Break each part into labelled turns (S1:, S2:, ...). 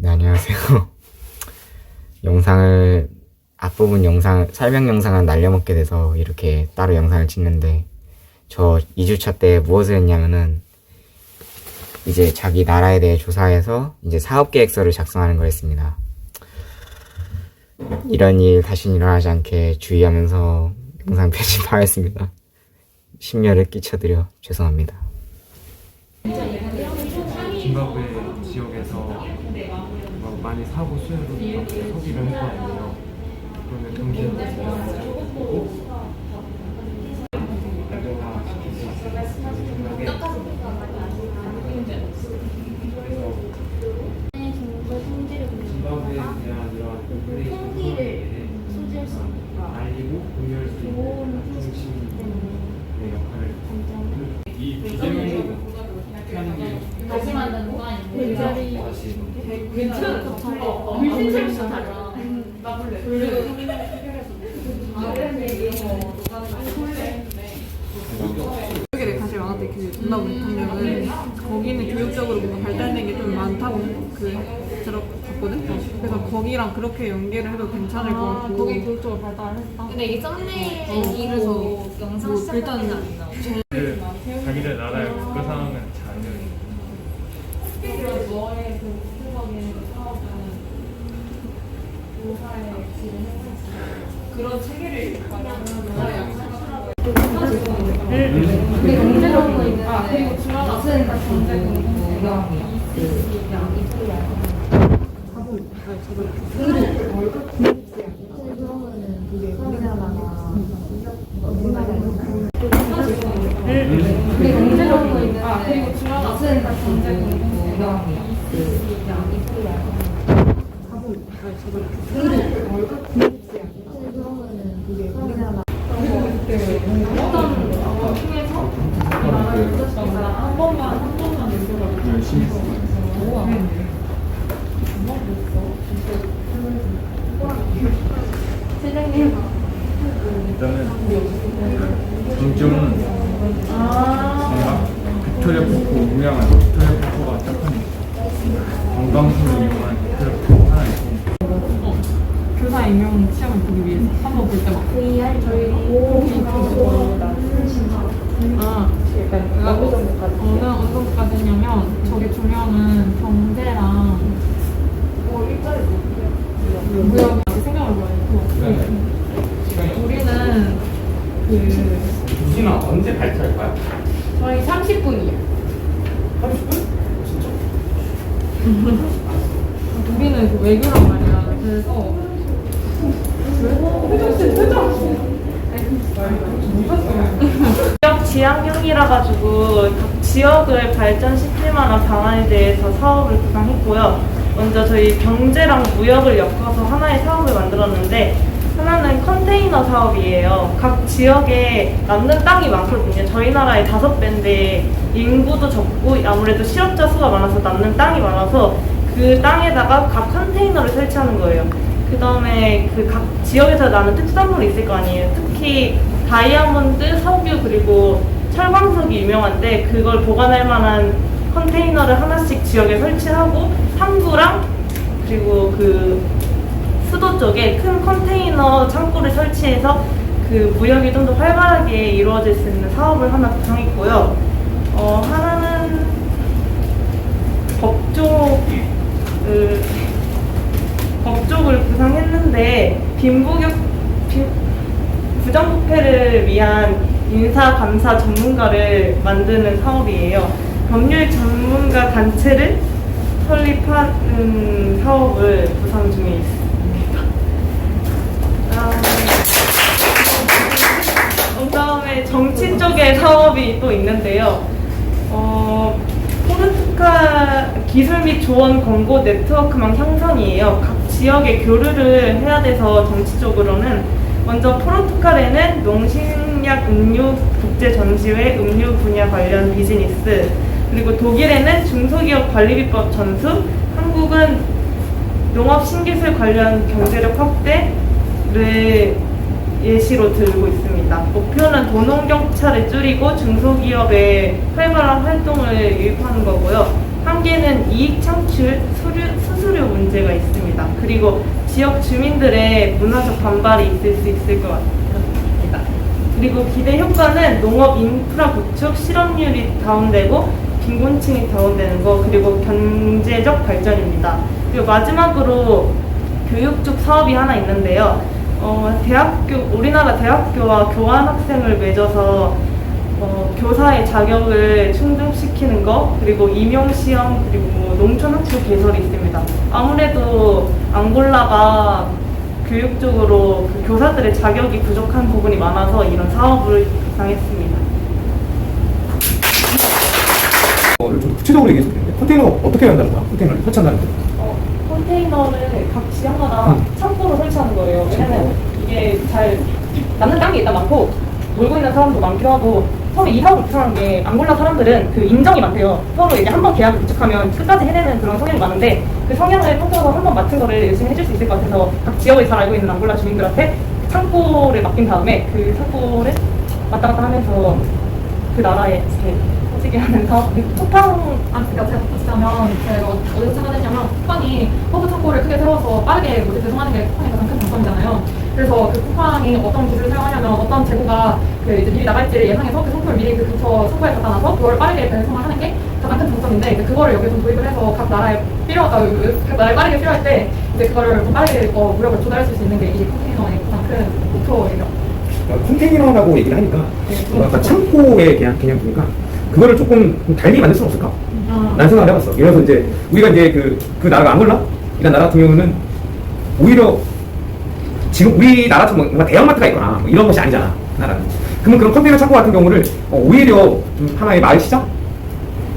S1: 네, 안녕하세요. 앞부분 설명 영상을 날려먹게 돼서 이렇게 따로 영상을 찍는데, 저 2주차 때 무엇을 했냐면은, 이제 자기 나라에 대해 조사해서 이제 사업계획서를 작성하는 걸 했습니다. 이런 일 다시는 일어나지 않게 주의하면서 영상 편집하겠습니다. 심려를 끼쳐드려 죄송합니다.
S2: 짐바브웨 지역에서 많이 사고 수혜로 소비를 했거든요. 그러면 경제를 보고 안정화시킬 수 있을 생각에 짐바브웨에 대한 이런 인플레이션 소비에 알리고 공유할 수 있는 중심의 역할을 이 비대면 어떻게 하는 게
S3: 다시 만드는 거 아니고 괜찮아. 훨씬 재밌어 달라.
S4: 교육에 관심이 많았대. 그 전남 대통령은 거기는 교육적으로 뭔가 발달된 게 좀 많다고 들었거든. 그래서 거기랑 그렇게 연계를 해도 괜찮을 것 같고. 거기 교육적으로 발달했다.
S3: 근데 이게 썸네일로 영상 시작하는 게 아니다.
S2: 자기들 나라의 국가 상황은 전혀
S3: 너의 그 구체적인 사업은 조사에 그런 체계를 마련하는 근데 경제적인 거 있는데 그리고 중요한 무슨 경제 공동이야. 근데 경제적인 거 있는데 그리고 중요한 무슨 경제 공동이야.
S2: 열심히 했어요. 일단은 장점은 뭔가 빅토리아 폭포, 유명한 빅토리아 폭포가 짝꿍 관광지를 이용한 빅토리아 폭포 하나 있고,
S4: 교사 임용 시험을 보기 위해서 한번 볼 때마다 어느 정도까지냐면 저기 조명은 경제랑 무역 생각을 많이 했고 우리는
S2: 우진아 언제 발표할 거야?
S3: 저희 30분이요.
S2: 30분? 진짜?
S4: 우리는 그 외교란 말이야. 그래서
S5: 지역 지향형이라 가지고 각 지역을 발전시킬 만한 방안에 대해서 사업을 구상했고요. 먼저 저희 경제랑 무역을 엮어서 하나의 사업을 만들었는데, 하나는 컨테이너 사업이에요. 각 지역에 남는 땅이 많거든요. 저희 나라의 5배인데 인구도 적고 아무래도 실업자 수가 많아서 남는 땅이 많아서 그 땅에다가 각 컨테이너를 설치하는 거예요. 그 다음에 그 각 지역에서 나는 특산물이 있을 거 아니에요. 특히 다이아몬드, 석유, 그리고 철광석이 유명한데 그걸 보관할 만한 컨테이너를 하나씩 지역에 설치하고, 항구랑 그리고 그 수도 쪽에 큰 컨테이너 창고를 설치해서 그 무역이 좀 더 활발하게 이루어질 수 있는 사업을 하나 구상했고요. 하나는 법쪽을 구상했는데, 부정부패를 위한 인사감사 전문가를 만드는 사업이에요. 법률 전문가 단체를 설립하는 사업을 구상 중에 있습니다. 그다음에 정치 쪽의 사업이 또 있는데요. 포르투갈 기술 및 조언 권고 네트워크망 형성이에요. 각 지역에 교류를 해야 돼서 정치적으로는 먼저 포르투갈에는 농식약 음료 국제 전시회 음료 분야 관련 비즈니스, 그리고 독일에는 중소기업 관리비법 전수, 한국은 농업 신기술 관련 경제력 확대를 예시로 들고 있습니다. 목표는 도농경차를 줄이고 중소기업의 활발한 활동을 유입하는 거고요. 한 개는 이익 창출 수수료 문제가 있습니다. 그리고 지역 주민들의 문화적 반발이 있을 수 있을 것 같습니다. 그리고 기대 효과는 농업 인프라 구축, 실업률이 다운되고 빈곤층이 다운되는 거, 그리고 경제적 발전입니다. 그리고 마지막으로 교육 쪽 사업이 하나 있는데요. 우리나라 대학교와 교환 학생을 맺어서 교사의 자격을 충족시키는 거, 그리고 임용시험, 그리고 농촌학교 개설이 있습니다. 아무래도 앙골라가 교육적으로 그 교사들의 자격이 부족한 부분이 많아서 이런 사업을 구상했습니다.
S6: 좀 구체적으로 얘기해서 되는데 컨테이너 어떻게 한다는 거야? 컨테이너를 설치한다는 거.
S3: 컨테이너를 각 지역마다 창고로 설치하는 거예요. 왜냐면 이게 잘 남는 땅이 일단 많고 놀고 있는 사람도 많기도 하고, 처음에 이 사업을 구상한 게 앙골라 사람들은 그 인정이 많대요. 서로 이제 한번 계약을 구축하면 끝까지 해내는 그런 성향이 많은데, 그 성향을 통해서 한 번 맡은 거를 열심히 해줄 수 있을 것 같아서 각 지역을 잘 알고 있는 앙골라 주민들한테 창고를 맡긴 다음에 그 창고를 왔다 갔다 하면서 그 나라에 이렇게 퍼지게 하는 사업. 쿠팡, 그러니까 제가 붙이자면 제가 어디서 생각했냐면, 쿠팡이 허브 창고를 크게 세워서 빠르게 모델 배송하는 게 쿠팡의 가장 큰 장점이잖아요. 그래서 그 쿠팡이 어떤 기술을 사용하냐면, 어떤 재고가 그 이제 미리 나갈지를 예상해서 그 상품을 미리 그 근처 창고에 갖다 놔서 그걸 빠르게 배송을 하는 게 가장 큰 장점인데, 그거를 여기서 도입을 해서 각 나라에 각 나라에 빠르게 필요할 때 이제 그거를 좀 빠르게 무역을 조달할 수 있는 게 이 컨테이너의 가장 큰 목표예요.
S6: 컨테이너라고 얘기를 하니까 아까 창고의 개념이니까 그거를 조금 달리 만들 수는 없을까? 난 생각을 해봤어. 예를 들어서 이제 우리가 이제 그 나라가 앙골라? 이런 나라 같은 경우는 오히려 지금 우리나라처럼 뭔가 대형마트가 있거나 뭐 이런 것이 아니잖아, 나라는. 그러면 그런 컨테이너 창고 같은 경우를 오히려 좀 하나의 마을 시장?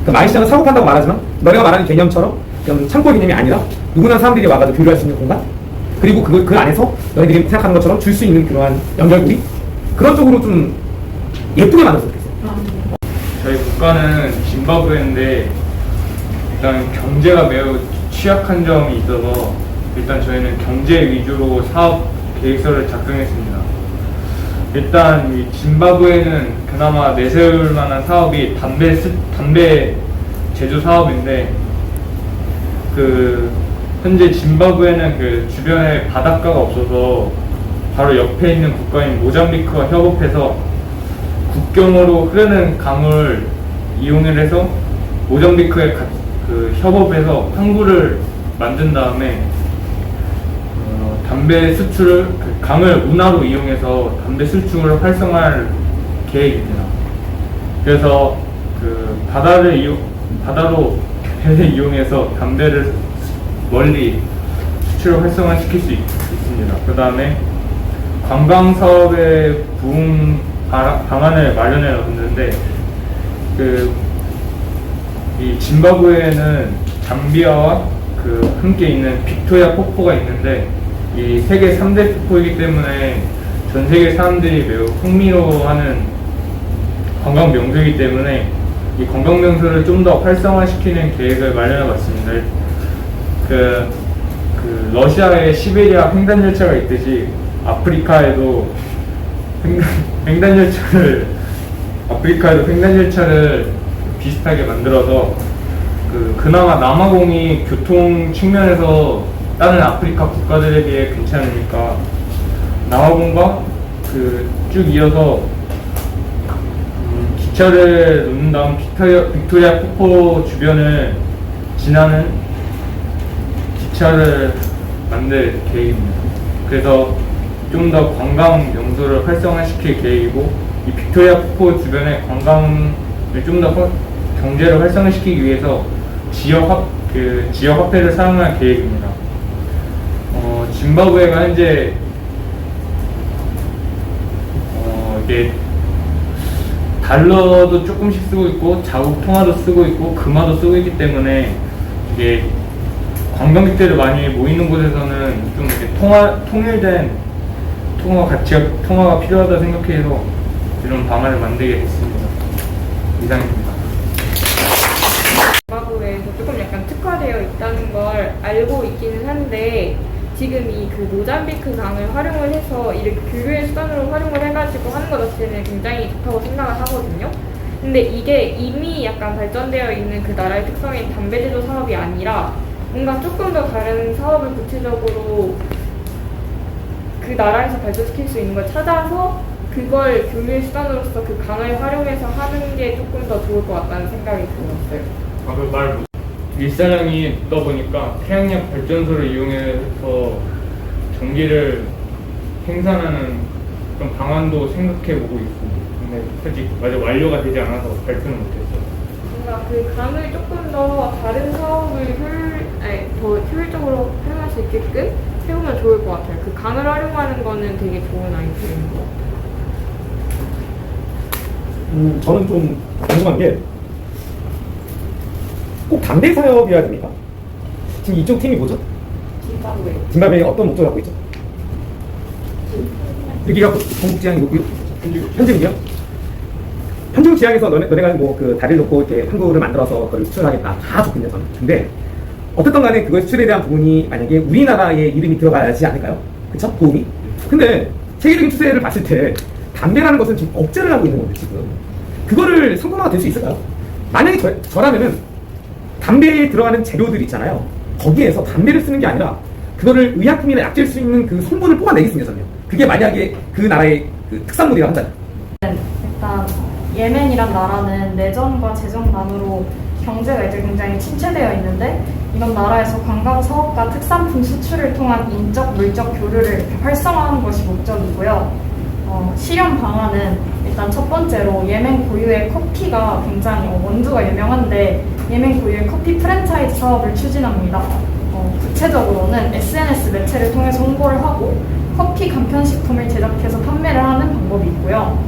S6: 그 마을 시장은 사고 판다고 말하지만 너네가 말하는 개념처럼 그런 창고 개념이 아니라 누구나 사람들이 와가지고 교류할 수 있는 공간? 그리고 그 안에서 너희들이 생각하는 것처럼 줄 수 있는 그러한 연결고리? 그런 쪽으로 좀 예쁘게 만들었으면 좋겠어요.
S2: 저희 국가는 짐바브웨인데 일단 경제가 매우 취약한 점이 있어서 일단 저희는 경제 위주로 사업 계획서를 작성했습니다. 일단 이 짐바브웨는 그나마 내세울 만한 사업이 담배 제조 사업인데, 그 현재 짐바브웨는 그 주변에 바닷가가 없어서 바로 옆에 있는 국가인 모잠비크와 협업해서 국경으로 흐르는 강을 이용을 해서 모잠비크에 그 협업해서 항구를 만든 다음에 담배 수출을 그 강을 운하로 이용해서 담배 수출을 활성화할 계획입니다. 그래서 그 바다로 배를 이용해서 담배를 멀리 수출을 활성화시킬 수 있습니다. 그 다음에 관광 사업의 부흥 방안을 마련해 놨는데, 이 짐바브웨에는 잠비아와 함께 있는 빅토리아 폭포가 있는데, 이 세계 3대 폭포이기 때문에 전 세계 사람들이 매우 흥미로워하는 관광 명소이기 때문에 이 관광 명소를 좀 더 활성화시키는 계획을 마련해 봤습니다. 러시아에 시베리아 횡단열차가 있듯이 아프리카에도 횡단열차를 비슷하게 만들어서 그나마 남아공이 교통 측면에서 다른 아프리카 국가들에 비해 괜찮으니까 남아공과 쭉 이어서 기차를 놓는 다음 빅토리아 폭포 주변을 지나는 기차를 만들 계획입니다. 그래서 좀 더 관광 명소를 활성화시킬 계획이고, 이 빅토리아 폭포 주변의 관광을 좀 더 경제를 활성화시키기 위해서 지역 화폐를 사용할 계획입니다. 짐바브웨가 현재 이게 달러도 조금씩 쓰고 있고 자국 통화도 쓰고 있고 금화도 쓰고 있기 때문에 이게 관광객들이 많이 모이는 곳에서는 좀 이렇게 통일된 통화가 필요하다 생각해서 이런 방안을 만들게 됐습니다. 이상입니다.
S7: 짐바브웨에서 조금 약간 특화되어 있다는 걸 알고 있기는 한데, 지금 이 그 모잠비크 강을 활용을 해서 이렇게 교류의 수단으로 활용을 해가지고 하는 것 자체는 굉장히 좋다고 생각을 하거든요. 근데 이게 이미 약간 발전되어 있는 그 나라의 특성인 담배 제조 사업이 아니라 뭔가 조금 더 다른 사업을 구체적으로 그 나라에서 발전시킬 수 있는 걸 찾아서 그걸 교류의 수단으로서 그 강을 활용해서 하는 게 조금 더 좋을 것 같다는 생각이 들었어요.
S2: 일사량이 있다 보니까 태양력 발전소를 이용해서 전기를 생산하는 그런 방안도 생각해보고 있고, 근데 솔직히 아직 완료가 되지 않아서 발표는 못했어요.
S7: 뭔가 그 강을 조금 더 다른 사업을 더 효율적으로 활용할 수 있게끔 세우면 좋을 것 같아요. 그 강을 활용하는 거는 되게 좋은 아이디어인 것 같아요.
S6: 저는 좀 궁금한 게 꼭 담배 사업이어야 됩니까? 지금 이쪽 팀이 뭐죠? 짐바브웨 어떤 목적을 갖고 있죠? 여기가 동북지향이고 현지국이요? 현지국지향에서 너네가 뭐 그 다리를 놓고 이렇게 항구를 만들어서 그걸 수출하겠다 다 좋겠네요 저는. 근데 어쨌든 간에 그걸 수출에 대한 부분이 만약에 우리나라의 이름이 들어가야지 않을까요? 그쵸? 도움이? 근데 세계적인 추세를 봤을 때 담배라는 것은 지금 억제를 하고 있는 건데 지금 그거를 성공화가 될 수 있을까요? 만약에 저라면은 담배에 들어가는 재료들 있잖아요. 거기에서 담배를 쓰는 게 아니라 그거를 의약품이나 약재를 수 있는 그 성분을 뽑아내겠습니다 저는. 그게 만약에 그 나라의 그 특산물이라 한다면.
S8: 일단 예멘이란 나라는 내전과 재정난으로 경제가 이제 굉장히 침체되어 있는데 이런 나라에서 관광 사업과 특산품 수출을 통한 인적 물적 교류를 활성화하는 것이 목적이고요. 실현 방안은 일단 첫 번째로 예멘 고유의 커피가 굉장히 원두가 유명한데 예멘 고유의 커피 프랜차이즈 사업을 추진합니다. 구체적으로는 SNS 매체를 통해서 홍보를 하고 커피 간편식품을 제작해서 판매를 하는 방법이 있고요.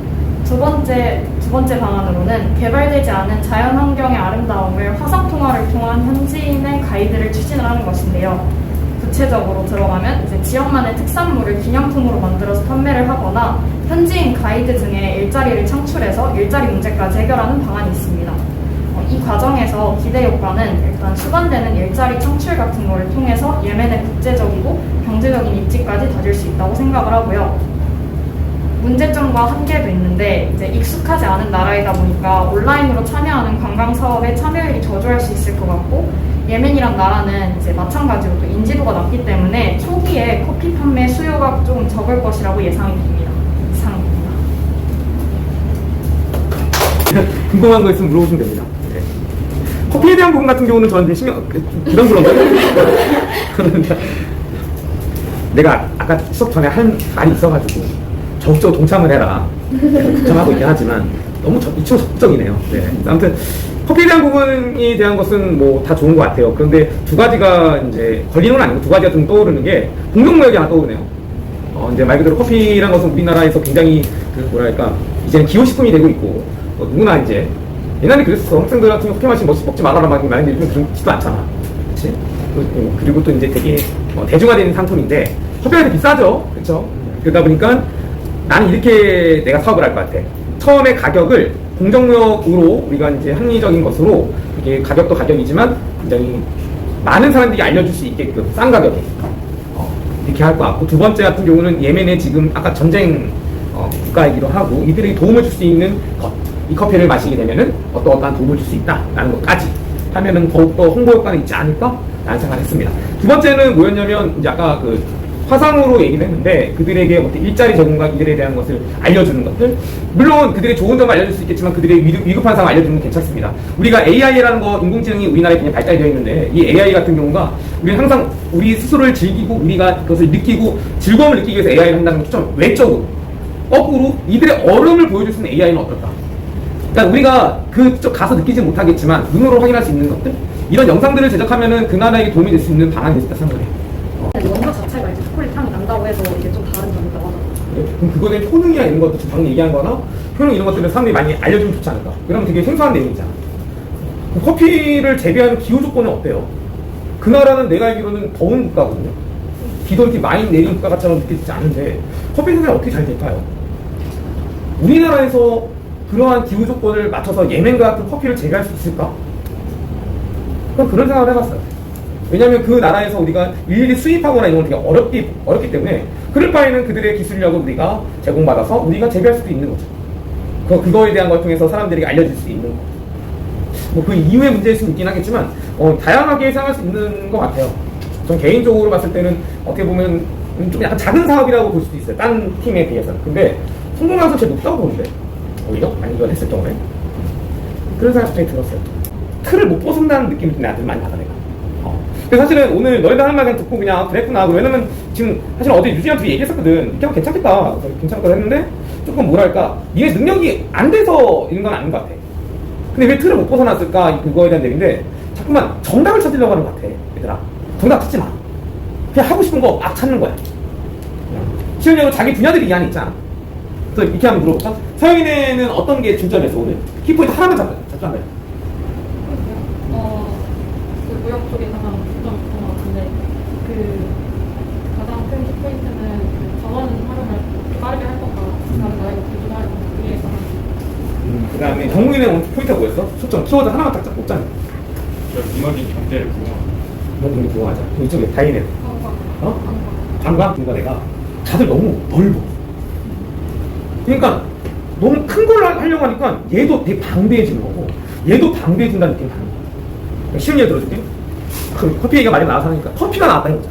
S8: 두 번째 방안으로는 개발되지 않은 자연환경의 아름다움을 화상통화를 통한 현지인의 가이드를 추진을 하는 것인데요. 구체적으로 들어가면 이제 지역만의 특산물을 기념품으로 만들어서 판매를 하거나 현지인 가이드 등의 일자리를 창출해서 일자리 문제까지 해결하는 방안이 있습니다. 이 과정에서 기대 효과는 일단 수반되는 일자리 창출 같은 것을 통해서 예멘의 국제적이고 경제적인 입지까지 다질 수 있다고 생각을 하고요. 문제점과 한계도 있는데 이제 익숙하지 않은 나라이다 보니까 온라인으로 참여하는 관광 사업에 참여율이 저조할 수 있을 것 같고 예멘이란 나라는 이제 마찬가지로 또 인지도가 낮기 때문에 초기에 커피 판매 수요가 조금 적을 것이라고 예상이 됩니다. 이상입니다.
S6: 궁금한 거 있으면 물어보시면 됩니다. 네. 커피에 대한 부분 같은 경우는 저한테 부담스러운데 내가 아까 수업 전에 한 말이 있어가지고 적극적으로 동참을 해라 걱정하고 있긴 하지만 너무 이 친구 적극적이네요. 네. 아무튼 커피에 대한 부분에 대한 것은 뭐 다 좋은 것 같아요. 그런데 두 가지가 이제 걸리는 건 아니고 두 가지가 좀 떠오르는 게 공동무역이 하나 떠오르네요. 이제 말 그대로 커피라는 것은 우리나라에서 굉장히 그 뭐랄까 이제는 기호식품이 되고 있고 누구나 이제 옛날에 그랬어. 학생들 같은 경우 커피 마시면 먹지 말아라 막 말했는데 요즘 그렇지도 않잖아. 그렇지? 그리고 또 이제 되게 대중화된 상품인데 커피가 되게 비싸죠. 그렇죠? 그러다 보니까 나는 이렇게 내가 사업을 할 것 같아. 처음에 가격을 공정무역으로 우리가 이제 합리적인 것으로 이게 가격도 가격이지만 굉장히 많은 사람들이 알려줄 수 있게끔 싼 가격에 이렇게 할 것 같고 두 번째 같은 경우는 예멘에 지금 아까 전쟁 국가이기도 하고 이들에게 도움을 줄 수 있는 것. 이 커피를 마시게 되면은 어떠한 도움을 줄 수 있다라는 것까지 하면은 더욱더 홍보 효과는 있지 않을까? 라는 생각을 했습니다. 두 번째는 뭐였냐면 이제 아까 그 화상으로 얘기를 했는데 그들에게 어떤 일자리 제공과 이들에 대한 것을 알려주는 것들 물론 그들의 좋은 점을 알려줄 수 있겠지만 그들의 위급한 상황을 알려주는 건 괜찮습니다. 우리가 AI라는 거 인공지능이 우리나라에 굉장히 발달되어 있는데 이 AI 같은 경우가 우리는 항상 우리 스스로를 즐기고 우리가 그것을 느끼고 즐거움을 느끼기 위해서 AI를 한다는 건 좀 외적으로 거꾸로 이들의 얼음을 보여줄 수 있는 AI는 어떨까? 그러니까 우리가 그쪽 가서 느끼지 못하겠지만 눈으로 확인할 수 있는 것들 이런 영상들을 제작하면은 그 나라에게 도움이 될 수 있는 방안이 있다 생각해요.
S8: 원두 자체가 이제 초콜릿 향이 난다고 해서 이게 좀 다른 점이 있다고 하더라고요.
S6: 그럼 그거에 대한 효능이나 이런 것도 방금 얘기한 거나 효능 이런 것들을 사람들이 많이 알려주면 좋지 않을까? 그러면 되게 생소한 내용이잖아. 커피를 재배하는 기후 조건은 어때요? 그 나라는 내가 알기로는 더운 국가거든요. 비도 이렇게 많이 내리는 국가 같처럼 느껴지지 않은데 커피 생산이 어떻게 잘 될까요? 우리나라에서 그러한 기후 조건을 맞춰서 예멘과 같은 커피를 재배할 수 있을까? 그럼 그런 생각을 해봤어요. 왜냐하면 그 나라에서 우리가 일일이 수입하거나 이런 건 되게 어렵기 때문에 그럴 바에는 그들의 기술력을 우리가 제공받아서 우리가 재배할 수도 있는 거죠. 그거에 대한 걸 통해서 사람들에게 알려줄 수 있는 거. 뭐 그 이후의 문제일 수는 있긴 하겠지만 다양하게 생각할 수 있는 것 같아요. 전 개인적으로 봤을 때는 어떻게 보면 좀 약간 작은 사업이라고 볼 수도 있어요. 다른 팀에 비해서는. 근데 성공 가능성 제일 높다고 보는데 오히려 만약 이걸 했을 경우에 그런 생각이 갑자기 들었어요. 틀을 못 벗어난다는 느낌이 나한테 많이 받아 내가. 그래서 사실은 오늘 너희들 하는 말 그냥 듣고 그냥 그랬구나. 왜냐면 지금 사실 어제 유진이랑 둘이 얘기했었거든. 이렇게 하면 괜찮겠다. 괜찮을 거 했는데 조금 뭐랄까 니네 능력이 안 돼서 이런 건 아닌 것 같아. 근데 왜 틀을 못 벗어났을까? 그거에 대한 얘기인데 자꾸만 정답을 찾으려고 하는 것 같아. 얘들아 정답 찾지 마. 그냥 하고 싶은 거 막 찾는 거야. 시험적으로 자기 분야들이 이해하는 있잖아. 그래서 이렇게 한번 물어볼까? 서영이네는 어떤 게 중점이었어 오늘? 키포인트 하나만 잡자면.
S3: 그 무역 쪽에 가장 중점했던 것 같은데 그 가장 큰 키포인트는 그 전원 활용을 빠르게 할 거가 다른 나라가 조절하는 그게 있어가지고
S6: 그 다음에 정국이네 오늘 포인트가 뭐였어? 초점 키워드 하나만 딱 잡고 짠.
S2: 문학인 경제를 보고
S6: 넌 우리 그거 하자. 그럼 이쪽에 다이네. 관광? 그러니까 내가 다들 너무 넓어. 그러니까 너무 큰 걸 하려고 하니까 얘도 되게 방대해지는 거고 얘도 방대해진다는 느낌이 드는 거야. 쉬운 예를 들어줄게. 그 커피 얘기가 많이 나와서 하니까 커피가 나왔다 해보자.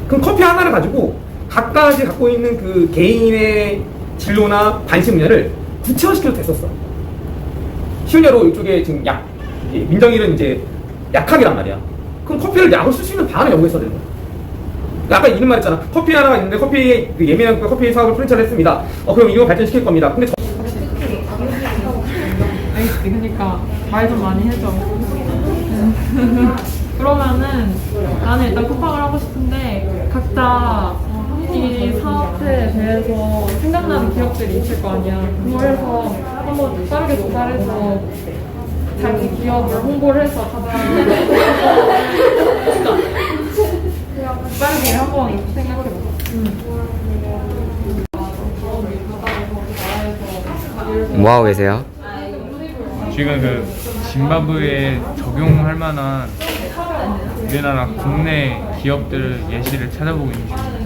S6: 그럼 커피 하나를 가지고 각가지 갖고 있는 그 개인의 진로나 관심 분야를 구체화시켜도 됐었어. 쉬운 예로 이쪽에 지금 민정일은 이제 약학이란 말이야. 그럼 커피를 약으로 쓸 수 있는 방안을 연구했어야 되는 거야. 아까 이런 말 했잖아. 커피 하나가 있는데 커피 그 예민한 커피 사업을 프랜차이즈 했습니다. 그럼 이거 발전시킬 겁니다. 근데
S4: 그러니까 말 좀 많이 해줘. 그러면은 나는 일단 쿠팡을 하고 싶은데 각자 이 사업에 대해서 생각나는 기업들이 있을 거 아니야. 그걸 해서 한번 빠르게 조사를 해서 자기 기업을 홍보를 해서 가장 빠르게 한번 생각해보자.
S1: 뭐 하고 계세요?
S2: 지금 그 짐바브웨에 적용할 만한 우리나라 국내 기업들 예시를 찾아보고 있는 중입니다.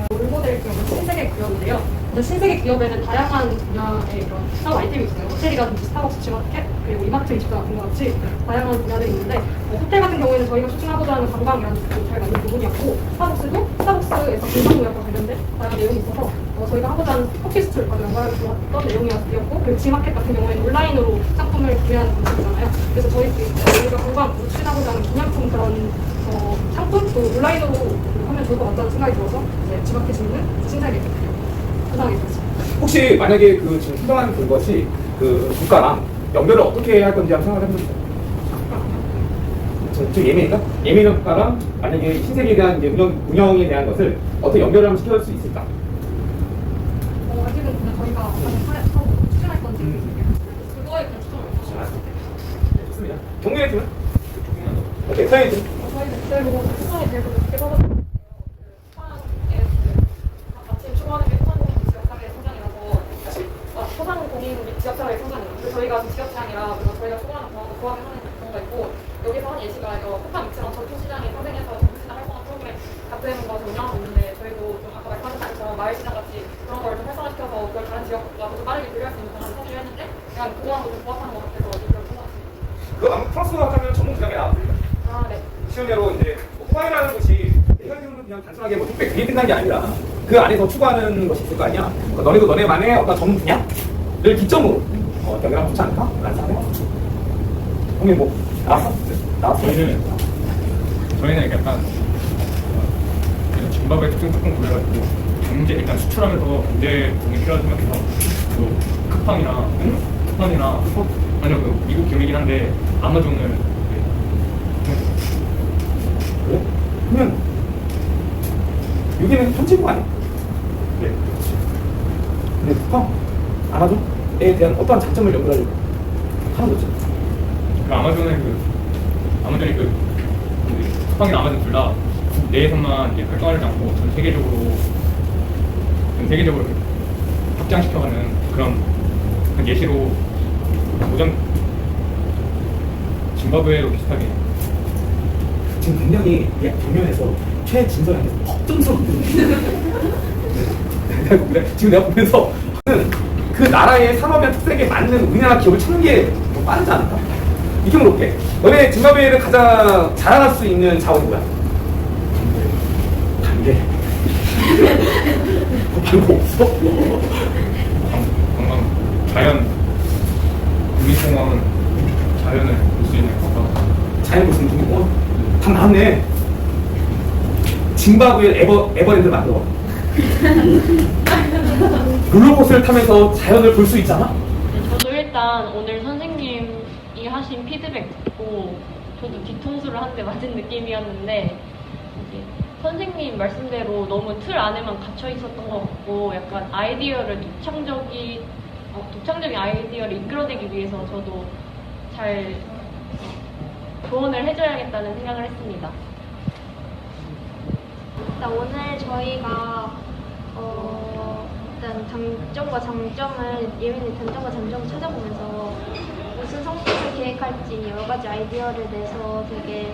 S3: 롤모델 기업은 신세계 기업인데요. 신세계 기업에는 다양한 분야의 그런 사업 아이템이 있어요. 호텔이라든지 스타벅스 지마켓, 그리고 이마트 24 같은 것 같이 다양한 분야들이 있는데 호텔 같은 경우에는 저희가 추진하고자 하는 관광이라는 쪽도 잘 맞는 부분이었고 스타벅스도 스타벅스에서 관광무역과 관련된 다양한 내용이 있어서 저희가 하고자 하는 커피 스토를 가장 연구했던 내용이었고 그리고 지마켓 같은 경우에는 온라인으로 상품을 구매하는 방식이잖아요. 그래서 저희가 관광으로 추진하고자 하는 기념품 그런 상품도 온라인으로 하면 좋을 것 같다는 생각이 들어서 지마켓이 있는 신세계 구상하게 됐습니다.
S6: 혹시 만약에 그 지금 수정한 그것이 그 주가랑 연결을 어떻게 할 건지 한번 생각을 해보세요. 저 예민인가? 예민한 주가랑 만약에 신세계에 대한 이제 운영에 대한 것을 어떻게 연결을 하면 시켜줄 수 있을까?
S3: 아직은 그냥 저희가 추진할 건지 그거에 대한 추천을 해주시면
S6: 좋습니다. 경민의 팀은? 오케이, 서현의 팀.
S3: 저희는 그대로 추천이 되고 늦게 받았는데 아침 추구하는 게 소상공인 지역사회의 성장이라서 소상공인 및 지역사회의 성장이에요. 근데 저희가 지역장이라 저희가 추구하는 경우도 구하게 하는 경우가 있고 여기서 한 예시가 쿠팡 미츠랑 전통시장이 상생해서 전통시장 활성화 프로그램 같은 것을 운영하고 있는데 저희도 좀 아까 말씀하신 것처럼 마을시장 같이 그런 걸 좀 활성화시켜서 그걸 다른 지역과 좀 빠르게 교류할 수 있는 그런 사실을 했는데 그냥 그거하고 좀 부합하는 것 같아서 이걸 찾아왔습니다.
S6: 그거 아마 플러스로 하면 전문 분야에 나왔습니다.
S3: 아, 네.
S6: 쉬운 예로 이제 쿠팡이라는 것이 대형적으로 그냥 단순하게 뭐 택배 그게 끝난 게 아니라 그 안에서 추구하는 것이 있을 거 아니야. 그러니까 너네도 너네만의 어떤 전문 분야를 기점으로 연결하면 좋지 않을까? 라는 생각이 형님 뭐 나왔어?
S2: 저희는 약간 짐바브웨 특징 조금 고려해가지고 경제 일단 수출하면서 경제 동이 필요하다 생각해서 그 쿠팡이나 아니요 그 미국 기업이긴 한데 아마존을
S6: 그래? 그러면 여기는 현지국 아니야?
S2: 네.
S6: 근데 쿠팡, 아마존에 대한 어떠한 장점을 연결하려고 하는 거죠.
S2: 그 아마존이 쿠팡이나 아마존 둘 다 내에서만 이제 활동하지 않고 전 세계적으로 확장시켜가는 그런 예시로 짐바브웨로 비슷하게
S6: 지금 굉장히 정면에서 최진설한테 걱정스러운 지금 내가 보면서 그 나라의 산업이나 특색에 맞는 우리나라 기업을 찾는 게 더 빠르지 않을까? 이렇게 물어볼게. 너네 짐바브웨를 가장 자랑할 수 있는 자원이 뭐야? 담배. 다른 거 없어?
S2: 관광, 자연, 국립공원은 자연을 볼 수 있는 곳다.
S6: 자연 무슨 중이고? 다 나왔네. 짐바브웨 에버랜드 만들어. 롤러코스터를 타면서 자연을 볼 수 있잖아?
S9: 저도 일단 오늘 선생님이 하신 피드백 듣고 저도 뒤통수를 한 대 맞은 느낌이었는데 이제 선생님 말씀대로 너무 틀 안에만 갇혀 있었던 것 같고 약간 아이디어를 독창적인 아이디어를 이끌어내기 위해서 저도 잘 조언을 해줘야겠다는 생각을 했습니다.
S10: 일단 오늘 저희가 일단 장점과 장점을 예민의 단점과 장점을 찾아보면서 무슨 성격을 계획할지 여러 가지 아이디어를 내서 되게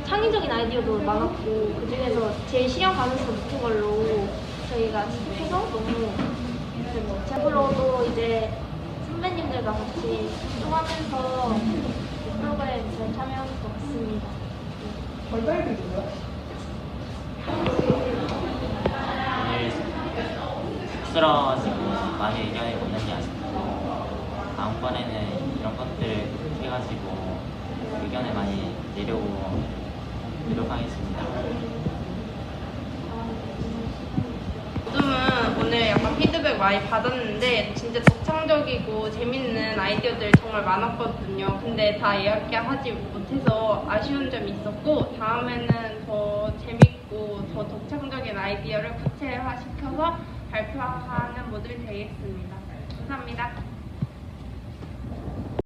S10: 창의적인 아이디어도 많았고 그 중에서 제일 실현 가능성 높은 걸로 저희가 해서 너무 앞으로도 이제 선배님들과 같이 활동하면서 프로그램 잘 참여할 것 같습니다.
S3: 벌칙이 누구야?
S11: 오늘 쑥스러워지고 많이 의견을 못 낸 게 아쉽고 다음번에는 이런 것들을 해가지고 의견을 많이 내려고 노력하겠습니다.
S12: 요즘은 오늘 약간 피드백 많이 받았는데 진짜 독창적이고 재밌는 아이디어들 정말 많았거든요. 근데 다 이야기하지 못해서 아쉬운 점이 있었고 다음에는 더 재밌고 더 독창적인 아이디어를 구체화시켜서 발표하는 모델이 되겠습니다. 감사합니다.